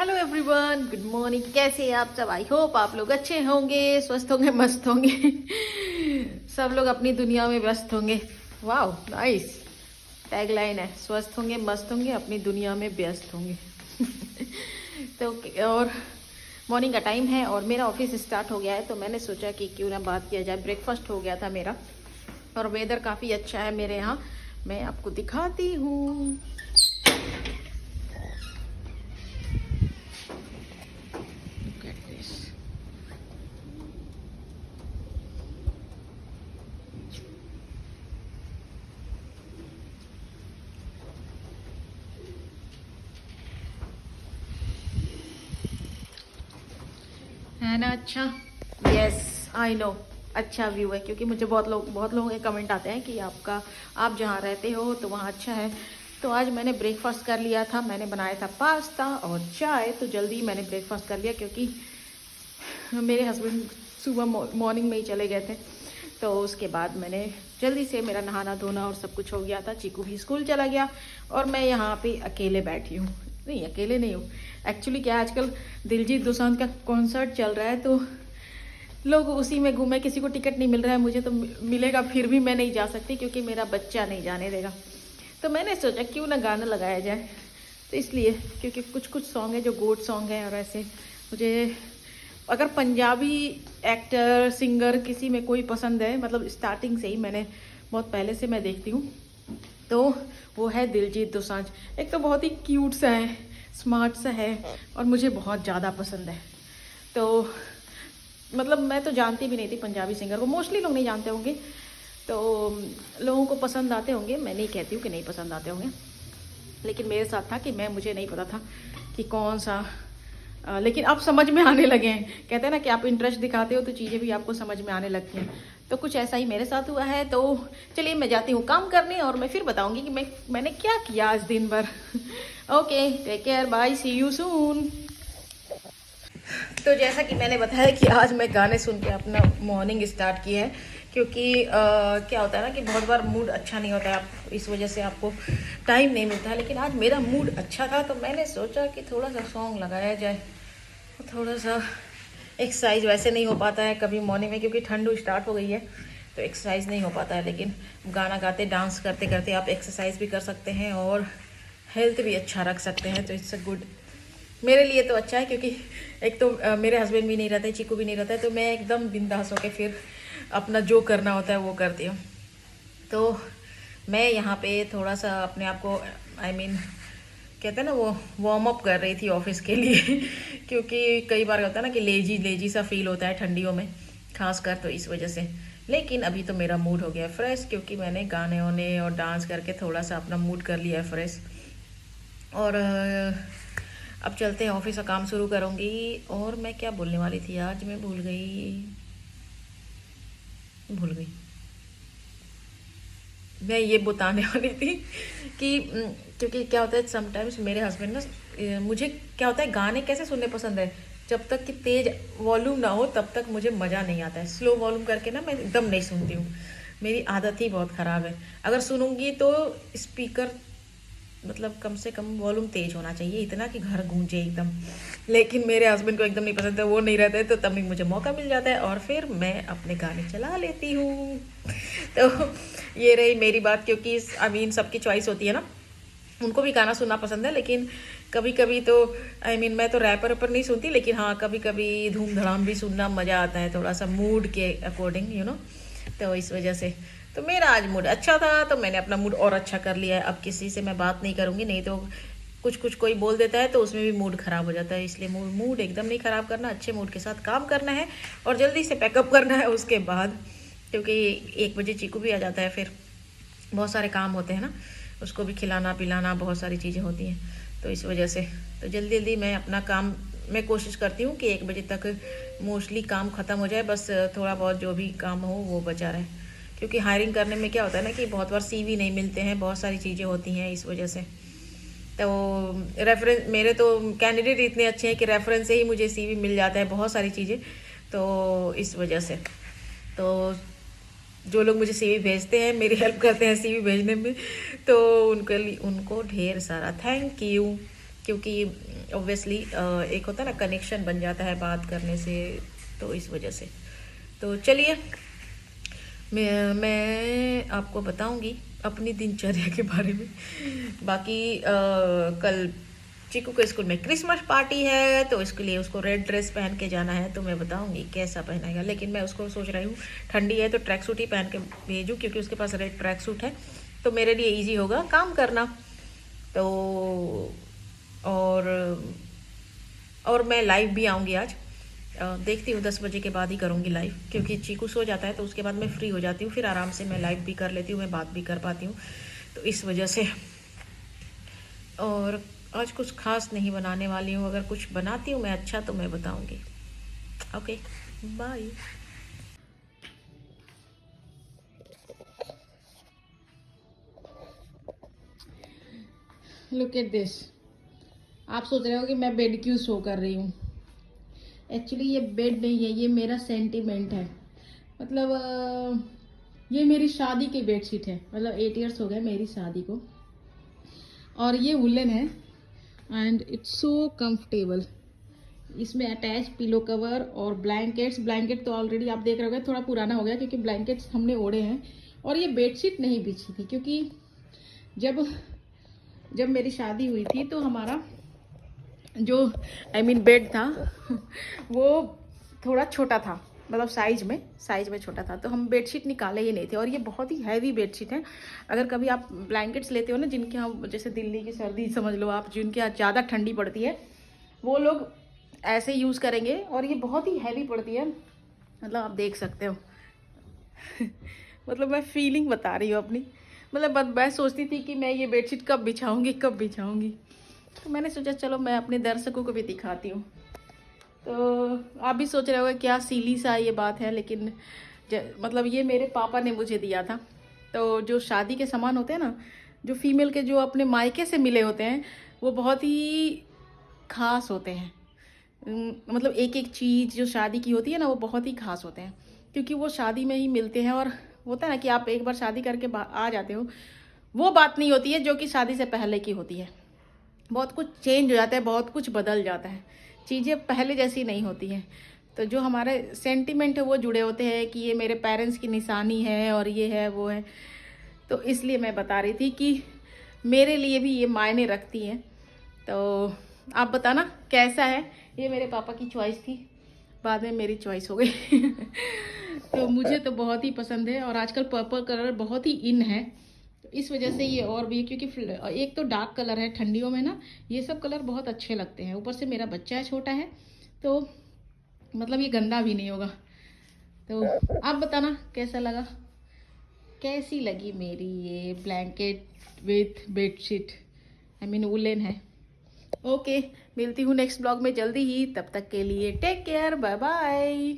Hello everyone, good morning. कैसे हैं आप सब? आई होप आप लोग अच्छे होंगे, स्वस्थ होंगे, मस्त होंगे। सब लोग अपनी दुनिया में व्यस्त होंगे। वाह, नाइस टैगलाइन है। स्वस्थ होंगे, मस्त होंगे, अपनी दुनिया में व्यस्त होंगे। तो और मॉर्निंग का टाइम है और मेरा ऑफिस स्टार्ट हो गया है, तो मैंने सोचा कि क्यों ना बात किया जाए। ब्रेकफास्ट हो गया था मेरा और वेदर काफ़ी अच्छा है मेरे यहाँ। मैं आपको दिखाती हूँ। Look at this. है ना अच्छा? Yes, I know. अच्छा व्यू है, क्योंकि मुझे बहुत लोगों के कमेंट आते हैं कि आप जहाँ रहते हो तो वहाँ अच्छा है। तो आज मैंने ब्रेकफास्ट कर लिया था। मैंने बनाया था पास्ता और चाय। तो जल्दी मैंने ब्रेकफास्ट कर लिया, क्योंकि मेरे हस्बैंड सुबह मॉर्निंग में ही चले गए थे। तो उसके बाद मैंने जल्दी से, मेरा नहाना धोना और सब कुछ हो गया था। चीकू भी स्कूल चला गया और मैं यहाँ पे अकेले बैठी हूँ। नहीं, अकेले नहीं हूँ। एक्चुअली क्या है, आजकल दिलजीत दोसांझ का कॉन्सर्ट चल रहा है, तो लोग उसी में घूमे। किसी को टिकट नहीं मिल रहा है, मुझे तो मिलेगा, फिर भी मैं नहीं जा सकती क्योंकि मेरा बच्चा नहीं जाने देगा। तो मैंने सोचा क्यों ना गाना लगाया जाए। तो इसलिए, क्योंकि कुछ कुछ सॉन्ग है जो गोट सॉन्ग है, और ऐसे मुझे अगर पंजाबी एक्टर सिंगर किसी में कोई पसंद है, मतलब स्टार्टिंग से ही, मैंने बहुत पहले से मैं देखती हूँ, तो वो है दिलजीत दोसांझ। एक तो बहुत ही क्यूट सा है, स्मार्ट सा है और मुझे बहुत ज़्यादा पसंद है। तो मतलब मैं तो जानती भी नहीं थी पंजाबी सिंगर को, मोस्टली लोग नहीं जानते होंगे, तो लोगों को पसंद आते होंगे। मैं नहीं कहती हूँ कि नहीं पसंद आते होंगे, लेकिन मेरे साथ था कि मुझे नहीं पता था कि कौन सा। लेकिन अब समझ में आने लगे हैं। कहते हैं ना कि आप इंटरेस्ट दिखाते हो तो चीज़ें भी आपको समझ में आने लगती हैं। तो कुछ ऐसा ही मेरे साथ हुआ है। तो चलिए, मैं जाती हूँ काम करने और मैं फिर बताऊँगी कि मैंने क्या किया आज दिन भर। Okay, take care, bye, see you soon. तो जैसा कि मैंने बताया कि आज मैं गाने सुन के अपना मॉर्निंग स्टार्ट किया है, क्योंकि क्या होता है ना कि बहुत बार मूड अच्छा नहीं होता है, आप इस वजह से आपको टाइम नहीं मिलता है। लेकिन आज मेरा मूड अच्छा था, तो मैंने सोचा कि थोड़ा सा सॉन्ग लगाया जाए, थोड़ा सा एक्सरसाइज। वैसे नहीं हो पाता है कभी मॉर्निंग में, क्योंकि ठंड स्टार्ट हो गई है, तो एक्सरसाइज नहीं हो पाता है। लेकिन गाना गाते, डांस करते करते आप एक्सरसाइज भी कर सकते हैं और हेल्थ भी अच्छा रख सकते हैं। तो इट्स अ गुड, मेरे लिए तो अच्छा है, क्योंकि एक तो मेरे हस्बैंड भी नहीं रहते, चीकू भी नहीं रहता है, तो मैं एकदम बिंदास होकर फिर अपना जो करना होता है वो करती हूँ। तो मैं यहाँ पे थोड़ा सा अपने आप को, आई मीन कहते हैं ना, वो वार्म अप कर रही थी ऑफिस के लिए। क्योंकि कई बार होता है ना कि लेजी लेजी सा फील होता है ठंडियों में खासकर, तो इस वजह से। लेकिन अभी तो मेरा मूड हो गया फ्रेश, क्योंकि मैंने गाने वाने और डांस करके थोड़ा सा अपना मूड कर लिया है फ्रेश। और अब चलते हैं, ऑफिस का काम शुरू करूँगी। और मैं क्या बोलने वाली थी आज, मैं भूल गई। मैं ये बताने वाली थी कि क्योंकि क्या होता है समटाइम्स मेरे हस्बैंड ना, मुझे क्या होता है, गाने कैसे सुनने पसंद है, जब तक कि तेज वॉल्यूम ना हो तब तक मुझे मज़ा नहीं आता है। स्लो वॉल्यूम करके ना मैं एकदम नहीं सुनती हूँ। मेरी आदत ही बहुत ख़राब है। अगर सुनूंगी तो स्पीकर, मतलब कम से कम वॉल्यूम तेज होना चाहिए, इतना कि घर गूंजे एकदम। लेकिन मेरे हस्बैंड को एकदम नहीं पसंद है, वो नहीं रहते हैं, तो तभी मुझे मौका मिल जाता है और फिर मैं अपने गाने चला लेती हूँ। तो ये रही मेरी बात, क्योंकि आई मीन सबकी चॉइस होती है ना, उनको भी गाना सुनना पसंद है। लेकिन कभी कभी तो आई मीन मैं तो रैपर पर नहीं सुनती, लेकिन हाँ कभी कभी धूम धड़ाम भी सुनना मज़ा आता है, थोड़ा सा मूड के अकॉर्डिंग, तो इस वजह से। तो मेरा आज मूड अच्छा था, तो मैंने अपना मूड और अच्छा कर लिया है। अब किसी से मैं बात नहीं करूँगी, नहीं तो कुछ कुछ कोई बोल देता है तो उसमें भी मूड ख़राब हो जाता है। इसलिए मूड एकदम नहीं ख़राब करना, अच्छे मूड के साथ काम करना है और जल्दी से पैकअप करना है उसके बाद, क्योंकि 1 बजे चीकू भी आ जाता है, फिर बहुत सारे काम होते हैं ना, उसको भी खिलाना पिलाना, बहुत सारी चीज़ें होती हैं। तो इस वजह से तो जल्दी जल्दी मैं अपना काम, मैं कोशिश करती हूँ कि 1 बजे तक मोस्टली काम ख़त्म हो जाए, बस थोड़ा बहुत जो भी काम हो वो बचा रहे। क्योंकि हायरिंग करने में क्या होता है ना कि बहुत बार सीवी नहीं मिलते हैं, बहुत सारी चीज़ें होती हैं इस वजह से। तो रेफरेंस, मेरे तो कैंडिडेट इतने अच्छे हैं कि रेफरेंस से ही मुझे सीवी मिल जाता है बहुत सारी चीज़ें, तो इस वजह से। तो जो लोग मुझे सीवी भेजते हैं, मेरी हेल्प करते हैं सीवी भेजने में, तो उनको ढेर सारा थैंक यू। क्योंकि ऑब्वियसली एक होता है ना, कनेक्शन बन जाता है बात करने से, तो इस वजह से। तो चलिए, मैं आपको बताऊंगी अपनी दिनचर्या के बारे में। बाकी कल चीकू के स्कूल में क्रिसमस पार्टी है, तो इसके लिए उसको रेड ड्रेस पहन के जाना है, तो मैं बताऊंगी कैसा पहनेगा। लेकिन मैं उसको सोच रही हूँ ठंडी है तो ट्रैक सूट ही पहन के भेजूँ, क्योंकि उसके पास रेड ट्रैक सूट है, तो मेरे लिए इजी होगा काम करना। तो और मैं लाइव भी आऊँगी आज। देखती हूँ 10 बजे के बाद ही करूँगी लाइव, क्योंकि चीकू सो जाता है तो उसके बाद मैं फ्री हो जाती हूँ, फिर आराम से मैं लाइव भी कर लेती हूँ, मैं बात भी कर पाती हूँ, तो इस वजह से। और आज कुछ खास नहीं बनाने वाली हूँ, अगर कुछ बनाती हूँ मैं अच्छा तो मैं बताऊँगी। Okay, bye. Look at this. आप सोच रहे हो कि मैं बेड क्यों शो कर रही हूँ। एक्चुअली ये बेड नहीं है, ये मेरा सेंटीमेंट है। मतलब ये मेरी शादी की बेडशीट है। मतलब 8 इयर्स हो गए मेरी शादी को, और ये वुलन है एंड इट्स सो कंफर्टेबल। इसमें अटैच पिलो कवर और ब्लैंकेट्स। ब्लैंकेट तो ऑलरेडी आप देख रहे होंगे थोड़ा पुराना हो गया, क्योंकि ब्लैंकेट्स हमने ओढ़े हैं। और ये बेडशीट नहीं बिछी थी, क्योंकि जब मेरी शादी हुई थी तो हमारा जो बेड था वो थोड़ा छोटा था, मतलब साइज में छोटा था, तो हम बेडशीट निकाले ही नहीं थे। और ये बहुत ही हैवी बेडशीट है। अगर कभी आप ब्लैंकेट्स लेते हो ना, जिनके यहाँ जैसे दिल्ली की सर्दी समझ लो आप, जिनके यहाँ ज़्यादा ठंडी पड़ती है, वो लोग ऐसे यूज़ करेंगे। और ये बहुत ही हैवी पड़ती है, मतलब आप देख सकते हो। मतलब मैं फीलिंग बता रही हूँ अपनी। मतलब मैं सोचती थी कि मैं ये बेडशीट कब बिछाऊंगी। तो मैंने सोचा चलो मैं अपने दर्शकों को भी दिखाती हूँ। तो आप भी सोच रहे होगे क्या सीली सा ये बात है, लेकिन मतलब ये मेरे पापा ने मुझे दिया था। तो जो शादी के सामान होते हैं ना, जो फीमेल के जो अपने मायके से मिले होते हैं, वो बहुत ही खास होते हैं। मतलब एक एक चीज़ जो शादी की होती है ना, वो बहुत ही खास होते हैं, क्योंकि वो शादी में ही मिलते हैं। और होता है ना कि आप एक बार शादी करके आ जाते हो, वो बात नहीं होती है जो कि शादी से पहले की होती है। बहुत कुछ चेंज हो जाता है, बहुत कुछ बदल जाता है, चीज़ें पहले जैसी नहीं होती हैं। तो जो हमारे सेंटिमेंट है वो जुड़े होते हैं कि ये मेरे पेरेंट्स की निशानी है और ये है वो है। तो इसलिए मैं बता रही थी कि मेरे लिए भी ये मायने रखती हैं। तो आप बताना कैसा है। ये मेरे पापा की चॉइस थी, बाद में मेरी चॉइस हो गई। तो मुझे तो बहुत ही पसंद है, और आजकल पर्पल कलर बहुत ही इन है, तो इस वजह से ये और भी, क्योंकि एक तो डार्क कलर है ठंडियों में ना, ये सब कलर बहुत अच्छे लगते हैं। ऊपर से मेरा बच्चा है, छोटा है, तो मतलब ये गंदा भी नहीं होगा। तो आप बताना कैसा लगा, कैसी लगी मेरी ये ब्लैंकेट विथ बेडशीट, वुलन है। ओके, मिलती हूँ नेक्स्ट ब्लॉग में जल्दी ही। तब तक के लिए टेक केयर, बाय बाय।